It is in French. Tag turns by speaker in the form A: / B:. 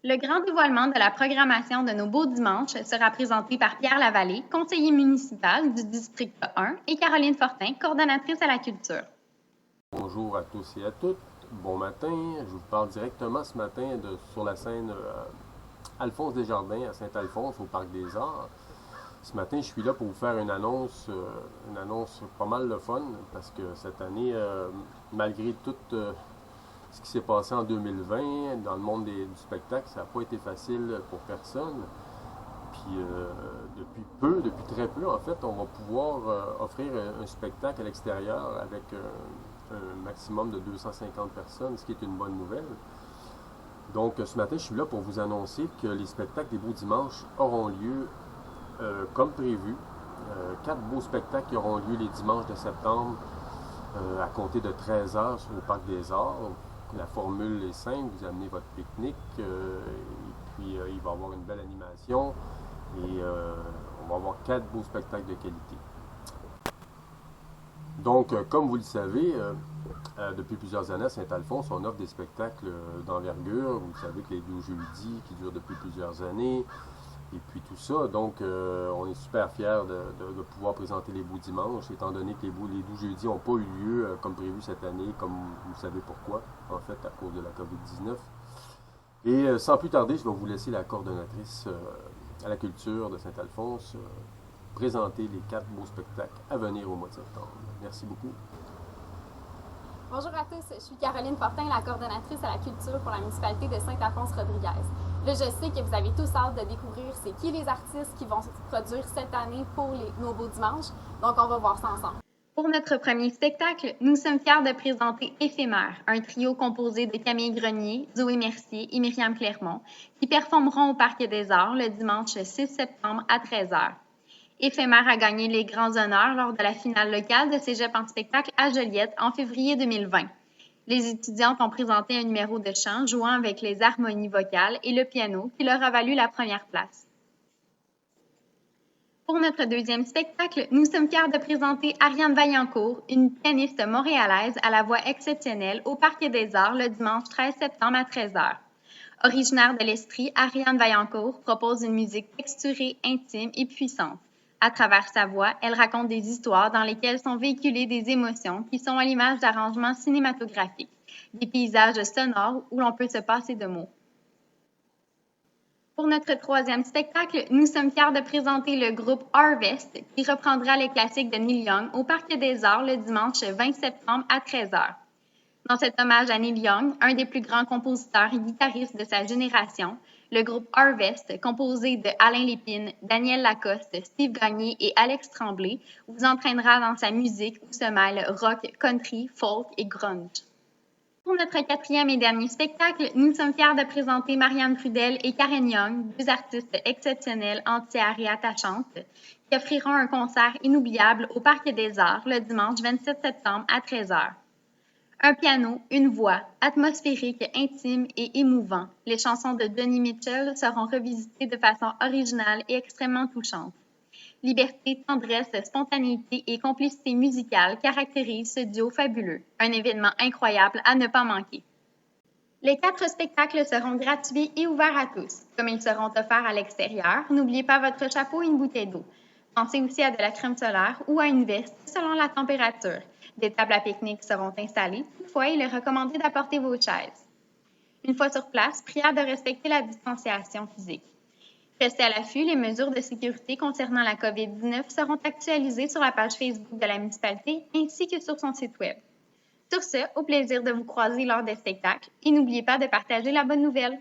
A: Le grand dévoilement de la programmation de nos beaux dimanches sera présenté par Pierre Lavallée, conseiller municipal du district 1, et Caroline Fortin, coordonnatrice à la culture.
B: Bonjour à tous et à toutes. Bon matin. Je vous parle directement ce matin sur la scène Alphonse Desjardins à Saint-Alphonse au Parc des Arts. Ce matin, je suis là pour vous faire une annonce pas mal le fun parce que cette année, malgré tout ce qui s'est passé en 2020 dans le monde du spectacle, ça n'a pas été facile pour personne. Puis depuis très peu, en fait, on va pouvoir offrir un spectacle à l'extérieur avec un maximum de 250 personnes, ce qui est une bonne nouvelle. Donc ce matin, je suis là pour vous annoncer que les spectacles des Beaux Dimanches auront lieu comme prévu. 4 beaux spectacles qui auront lieu les dimanches de septembre à compter de 13h au Parc des Arts. La formule est simple, vous amenez votre pique-nique et puis il va y avoir une belle animation et on va avoir 4 beaux spectacles de qualité. Donc, comme vous le savez, depuis plusieurs années à Saint-Alphonse, on offre des spectacles d'envergure. Vous savez que les 12 jeudis qui durent depuis plusieurs années, et puis tout ça. Donc, on est super fiers de pouvoir présenter les Beaux Dimanches, étant donné que les 12 jeudis n'ont pas eu lieu comme prévu cette année, comme vous savez pourquoi, en fait, à cause de la COVID-19. Et sans plus tarder, je vais vous laisser la coordonnatrice à la culture de Saint-Alphonse présenter les 4 beaux spectacles à venir au mois de septembre. Merci beaucoup.
C: Bonjour à tous, je suis Caroline Fortin, la coordonnatrice à la culture pour la municipalité de Saint-Alphonse-Rodriguez. Là, je sais que vous avez tous hâte de découvrir c'est qui les artistes qui vont se produire cette année pour nos Beaux Dimanches, donc on va voir ça ensemble.
A: Pour notre premier spectacle, nous sommes fiers de présenter Éphémère, un trio composé de Camille Grenier, Zoé Mercier et Myriam Clermont, qui performeront au Parc des Arts le dimanche 6 septembre à 13h. Éphémère a gagné les grands honneurs lors de la finale locale de Cégep en spectacle à Joliette en février 2020. Les étudiantes ont présenté un numéro de chant jouant avec les harmonies vocales et le piano qui leur a valu la première place. Pour notre deuxième spectacle, nous sommes fiers de présenter Ariane Vaillancourt, une pianiste montréalaise à la voix exceptionnelle au Parc des Arts le dimanche 13 septembre à 13h. Originaire de l'Estrie, Ariane Vaillancourt propose une musique texturée, intime et puissante. À travers sa voix, elle raconte des histoires dans lesquelles sont véhiculées des émotions qui sont à l'image d'arrangements cinématographiques, des paysages sonores où l'on peut se passer de mots. Pour notre troisième spectacle, nous sommes fiers de présenter le groupe Harvest qui reprendra les classiques de Neil Young au Parc des Arts le dimanche 20 septembre à 13h. Dans cet hommage à Neil Young, un des plus grands compositeurs et guitaristes de sa génération, le groupe Harvest, composé de Alain Lépine, Daniel Lacoste, Steve Gagné et Alex Tremblay, vous entraînera dans sa musique où se mêlent rock, country, folk et grunge. Pour notre quatrième et dernier spectacle, nous sommes fiers de présenter Marianne Trudel et Karen Young, deux artistes exceptionnelles, entières et attachantes, qui offriront un concert inoubliable au Parc des Arts le dimanche 27 septembre à 13h. Un piano, une voix, atmosphérique, intime et émouvant. Les chansons de Denis Mitchell seront revisitées de façon originale et extrêmement touchante. Liberté, tendresse, spontanéité et complicité musicale caractérisent ce duo fabuleux. Un événement incroyable à ne pas manquer. Les 4 spectacles seront gratuits et ouverts à tous. Comme ils seront offerts à l'extérieur, n'oubliez pas votre chapeau et une bouteille d'eau. Pensez aussi à de la crème solaire ou à une veste selon la température. Des tables à pique-nique seront installées. Toutefois, il est recommandé d'apporter vos chaises. Une fois sur place, prière de respecter la distanciation physique. Restez à l'affût, les mesures de sécurité concernant la COVID-19 seront actualisées sur la page Facebook de la municipalité ainsi que sur son site Web. Sur ce, au plaisir de vous croiser lors des spectacles et n'oubliez pas de partager la bonne nouvelle.